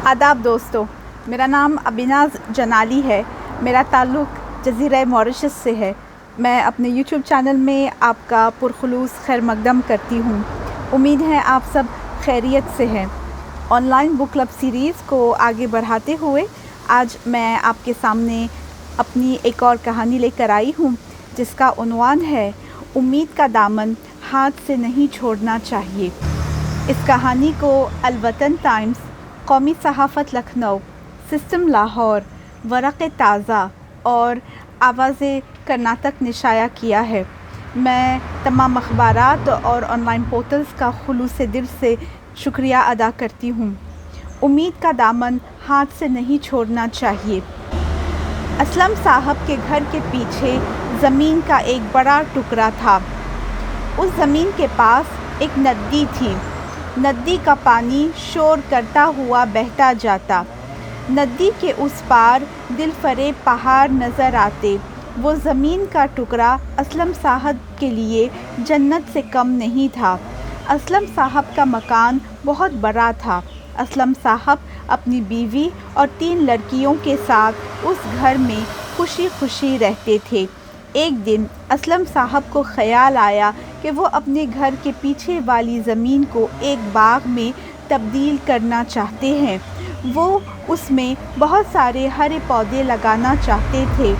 आदाब दोस्तों, मेरा नाम अबिनाज़ जनाली है। मेरा ताल्लुक़ जज़ीरा मॉरिशस से है। मैं अपने यूट्यूब चैनल में आपका पुरखुलूस खैर मक़दम करती हूँ। उम्मीद है आप सब खैरियत से हैं। ऑनलाइन बुक क्लब सीरीज़ को आगे बढ़ाते हुए आज मैं आपके सामने अपनी एक और कहानी लेकर आई हूँ, जिसका उन्वान है उम्मीद का दामन हाथ से नहीं छोड़ना चाहिए। इस कहानी को अल-वतन टाइम्स, कौमी सहाफ़त लखनऊ, सिस्टम लाहौर, वरक़ ताज़ा और आवाज़े कर्नाटक ने शाया किया है। मैं तमाम अखबारात और ऑनलाइन पोर्टल्स का खुलूस दिल से शुक्रिया अदा करती हूँ। उम्मीद का दामन हाथ से नहीं छोड़ना चाहिए। असलम साहब के घर के पीछे ज़मीन का एक बड़ा टुकड़ा था। उस ज़मीन के पास एक नदी थी। नदी का पानी शोर करता हुआ बहता जाता। नदी के उस पार दिलफरेब पहाड़ नज़र आते। वो ज़मीन का टुकड़ा असलम साहब के लिए जन्नत से कम नहीं था। असलम साहब का मकान बहुत बड़ा था। असलम साहब अपनी बीवी और 3 लड़कियों के साथ उस घर में खुशी खुशी रहते थे। एक दिन असलम साहब को ख़याल आया कि वो अपने घर के पीछे वाली ज़मीन को एक बाग में तब्दील करना चाहते हैं। वो उसमें बहुत सारे हरे पौधे लगाना चाहते थे।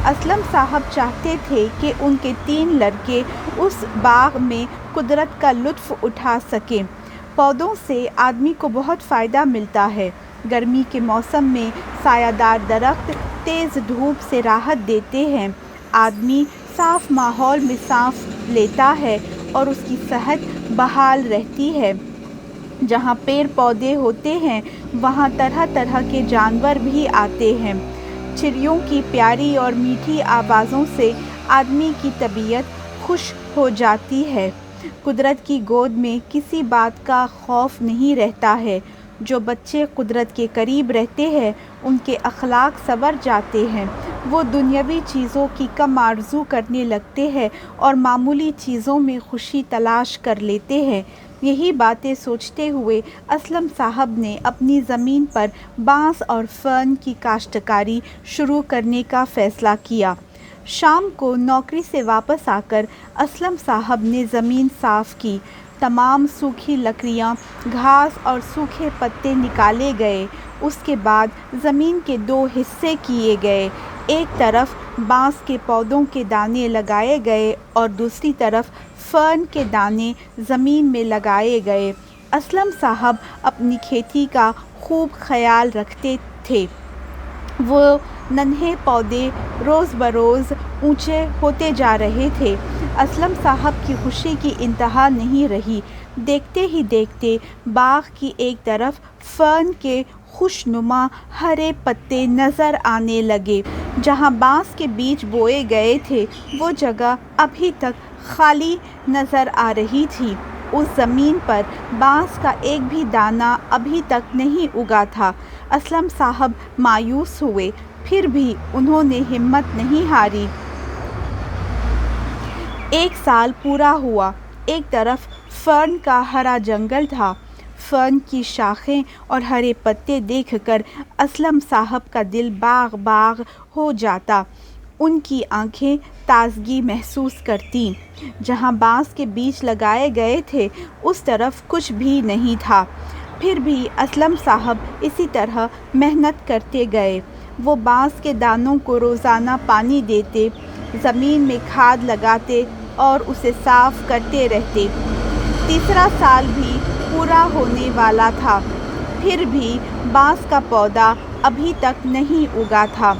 असलम साहब चाहते थे कि उनके 3 लड़के उस बाग में कुदरत का लुत्फ़ उठा सकें। पौधों से आदमी को बहुत फ़ायदा मिलता है। गर्मी के मौसम में सायादार दरख्त तेज़ धूप से राहत देते हैं। आदमी साफ़ माहौल में सांस लेता है और उसकी सेहत बहाल रहती है। जहाँ पेड़ पौधे होते हैं वहाँ तरह तरह के जानवर भी आते हैं। चिड़ियों की प्यारी और मीठी आवाज़ों से आदमी की तबीयत खुश हो जाती है। कुदरत की गोद में किसी बात का खौफ नहीं रहता है। जो बच्चे कुदरत के करीब रहते हैं उनके अखलाक संवर जाते हैं। वो दुनियावी चीज़ों की कम आरज़ू करने लगते हैं और मामूली चीज़ों में खुशी तलाश कर लेते हैं। यही बातें सोचते हुए असलम साहब ने अपनी ज़मीन पर बांस और फ़र्न की काश्तकारी शुरू करने का फ़ैसला किया। शाम को नौकरी से वापस आकर असलम साहब ने ज़मीन साफ़ की। तमाम सूखी लकड़ियाँ, घास और सूखे पत्ते निकाले गए। उसके बाद ज़मीन के 2 हिस्से किए गए। एक तरफ बांस के पौधों के दाने लगाए गए और दूसरी तरफ फ़र्न के दाने ज़मीन में लगाए गए। असलम साहब अपनी खेती का खूब ख्याल रखते थे। वो नन्हे पौधे रोज़ बरोज़ ऊंचे होते जा रहे थे। असलम साहब की खुशी की इंतहा नहीं रही। देखते ही देखते बाग की एक तरफ फ़र्न के खुशनुमा हरे पत्ते नज़र आने लगे। जहाँ बांस के बीज बोए गए थे वो जगह अभी तक खाली नज़र आ रही थी। उस ज़मीन पर बांस का एक भी दाना अभी तक नहीं उगा था। असलम साहब मायूस हुए, फिर भी उन्होंने हिम्मत नहीं हारी। 1 साल पूरा हुआ। एक तरफ फ़र्न का हरा जंगल था। फ़र्न की शाखें और हरे पत्ते देखकर असलम साहब का दिल बाग बाग हो जाता। उनकी आंखें ताज़गी महसूस करती। जहाँ बांस के बीज लगाए गए थे उस तरफ कुछ भी नहीं था। फिर भी असलम साहब इसी तरह मेहनत करते गए। वो बांस के दानों को रोज़ाना पानी देते, ज़मीन में खाद लगाते और उसे साफ़ करते रहते। तीसरा साल भी पूरा होने वाला था, फिर भी बांस का पौधा अभी तक नहीं उगा था।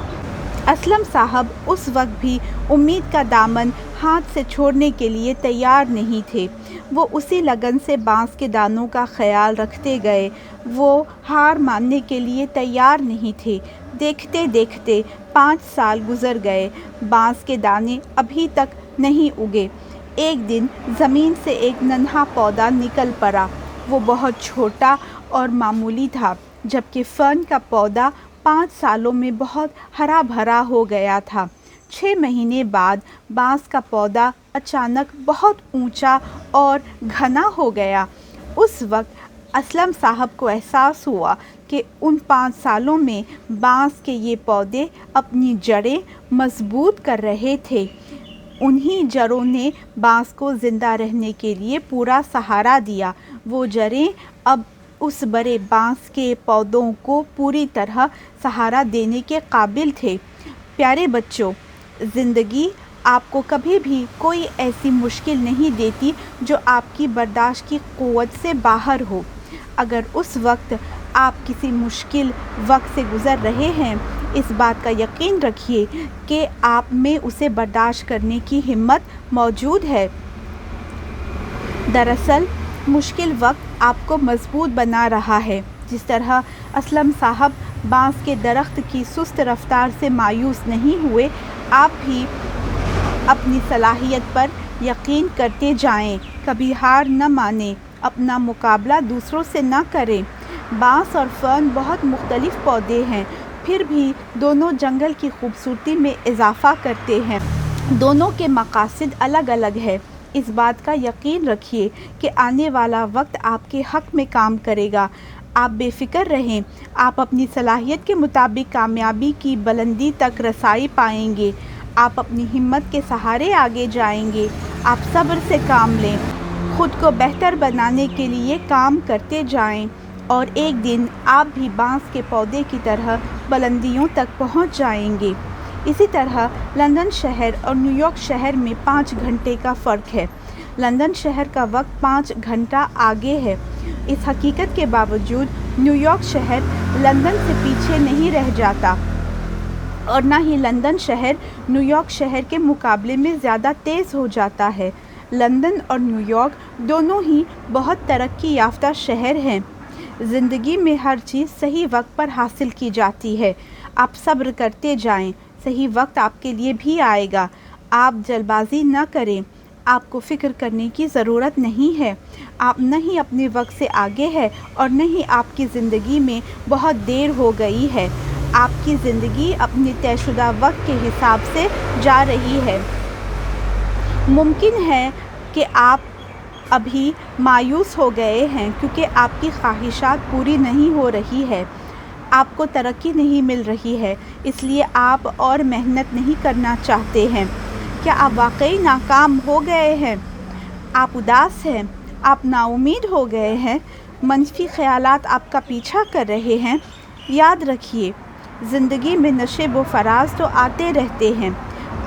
असलम साहब उस वक्त भी उम्मीद का दामन हाथ से छोड़ने के लिए तैयार नहीं थे। वो उसी लगन से बांस के दानों का ख्याल रखते गए। वो हार मानने के लिए तैयार नहीं थे। देखते देखते 5 साल गुज़र गए। बांस के दाने अभी तक नहीं उगे। एक दिन ज़मीन से एक नन्हा पौधा निकल पड़ा। वो बहुत छोटा और मामूली था, जबकि फ़र्न का पौधा 5 सालों में बहुत हरा भरा हो गया था। 6 महीने बाद बांस का पौधा अचानक बहुत ऊंचा और घना हो गया। उस वक्त اسلم صاحب کو احساس ہوا کہ ان 5 سالوں میں بانس کے یہ پودے اپنی جڑیں مضبوط کر رہے تھے۔ انہی جڑوں نے بانس کو زندہ رہنے کے لیے پورا سہارا دیا۔ وہ جڑیں اب اس بڑے بانس کے پودوں کو پوری طرح سہارا دینے کے قابل تھے۔ پیارے بچوں، زندگی آپ کو کبھی بھی کوئی ایسی مشکل نہیں دیتی جو آپ کی برداشت کی قوت سے باہر ہو۔ اگر اس وقت آپ کسی مشکل وقت سے گزر رہے ہیں، اس بات کا یقین رکھیے کہ آپ میں اسے برداشت کرنے کی ہمت موجود ہے۔ دراصل مشکل وقت آپ کو مضبوط بنا رہا ہے۔ جس طرح اسلم صاحب بانس کے درخت کی سست رفتار سے مایوس نہیں ہوئے، آپ بھی اپنی صلاحیت پر یقین کرتے جائیں، کبھی ہار نہ مانیں، اپنا مقابلہ دوسروں سے نہ کریں۔ بانس اور فرن بہت مختلف پودے ہیں، پھر بھی دونوں جنگل کی خوبصورتی میں اضافہ کرتے ہیں۔ دونوں کے مقاصد الگ الگ ہیں۔ اس بات کا یقین رکھیے کہ آنے والا وقت آپ کے حق میں کام کرے گا۔ آپ بے فکر رہیں، آپ اپنی صلاحیت کے مطابق کامیابی کی بلندی تک رسائی پائیں گے۔ آپ اپنی ہمت کے سہارے آگے جائیں گے۔ آپ صبر سے کام لیں، خود کو بہتر بنانے کے لیے کام کرتے جائیں، اور ایک دن آپ بھی بانس کے پودے کی طرح بلندیوں تک پہنچ جائیں گے۔ اسی طرح لندن شہر اور نیو یارک شہر میں 5 گھنٹے کا فرق ہے۔ لندن شہر کا وقت 5 گھنٹہ آگے ہے۔ اس حقیقت کے باوجود نیو یارک شہر لندن سے پیچھے نہیں رہ جاتا، اور نہ ہی لندن شہر نیو یارک شہر کے مقابلے میں زیادہ تیز ہو جاتا ہے۔ لندن اور نیو یارک دونوں ہی بہت ترقی یافتہ شہر ہیں۔ زندگی میں ہر چیز صحیح وقت پر حاصل کی جاتی ہے۔ آپ صبر کرتے جائیں، صحیح وقت آپ کے لیے بھی آئے گا۔ آپ جلد بازی نہ کریں، آپ کو فکر کرنے کی ضرورت نہیں ہے۔ آپ نہ ہی اپنے وقت سے آگے ہے، اور نہ ہی آپ کی زندگی میں بہت دیر ہو گئی ہے۔ آپ کی زندگی اپنے طے شدہ وقت کے حساب سے جا رہی ہے۔ ممکن ہے کہ آپ ابھی مایوس ہو گئے ہیں کیونکہ آپ کی خواہشات پوری نہیں ہو رہی ہے، آپ کو ترقی نہیں مل رہی ہے، اس لیے آپ اور محنت نہیں کرنا چاہتے ہیں۔ کیا آپ واقعی ناکام ہو گئے ہیں؟ آپ اداس ہیں؟ آپ نا امید ہو گئے ہیں؟ منفی خیالات آپ کا پیچھا کر رہے ہیں؟ یاد رکھیے، زندگی میں نشیب و فراز تو آتے رہتے ہیں۔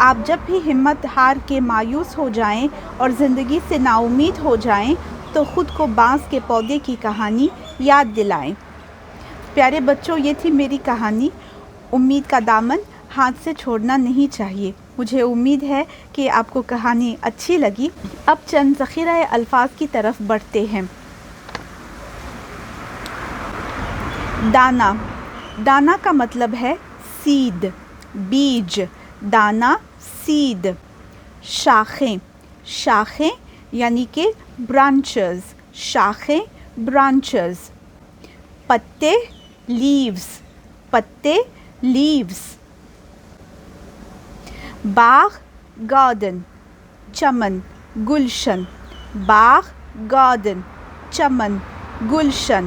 آپ جب بھی ہمت ہار کے مایوس ہو جائیں اور زندگی سے نا امید ہو جائیں تو خود کو بانس کے پودے کی کہانی یاد دلائیں۔ پیارے بچوں، یہ تھی میری کہانی۔ امید کا دامن ہاتھ سے چھوڑنا نہیں چاہیے۔ مجھے امید ہے کہ آپ کو کہانی اچھی لگی۔ اب چند ذخیرہ الفاظ کی طرف بڑھتے ہیں۔ دانہ۔ دانہ کا مطلب ہے سیڈ، بیج۔ دانہ، سیڈ۔ شاخیں۔ شاخیں یعنی کہ برانچز، شاخیں، برانچز۔ پتے، لیوز۔ پتے، لیوز۔ باغ، گارڈن، چمن، گلشن۔ باغ، گارڈن، چمن، گلشن۔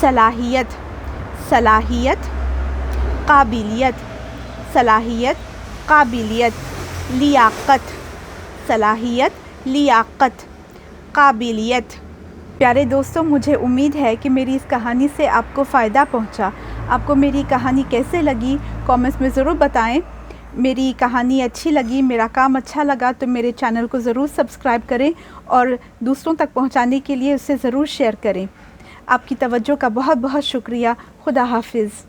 صلاحیت۔ صلاحیت، قابلیت۔ صلاحیت، قابلیت۔ لیاقت۔ صلاحیت، لیاقت، قابلیت۔ پیارے دوستوں، مجھے امید ہے کہ میری اس کہانی سے آپ کو فائدہ پہنچا۔ آپ کو میری کہانی کیسے لگی کامنٹس میں ضرور بتائیں۔ میری کہانی اچھی لگی، میرا کام اچھا لگا تو میرے چینل کو ضرور سبسکرائب کریں اور دوسروں تک پہنچانے کے لیے اسے ضرور شیئر کریں۔ آپ کی توجہ کا بہت بہت شکریہ۔ خدا حافظ۔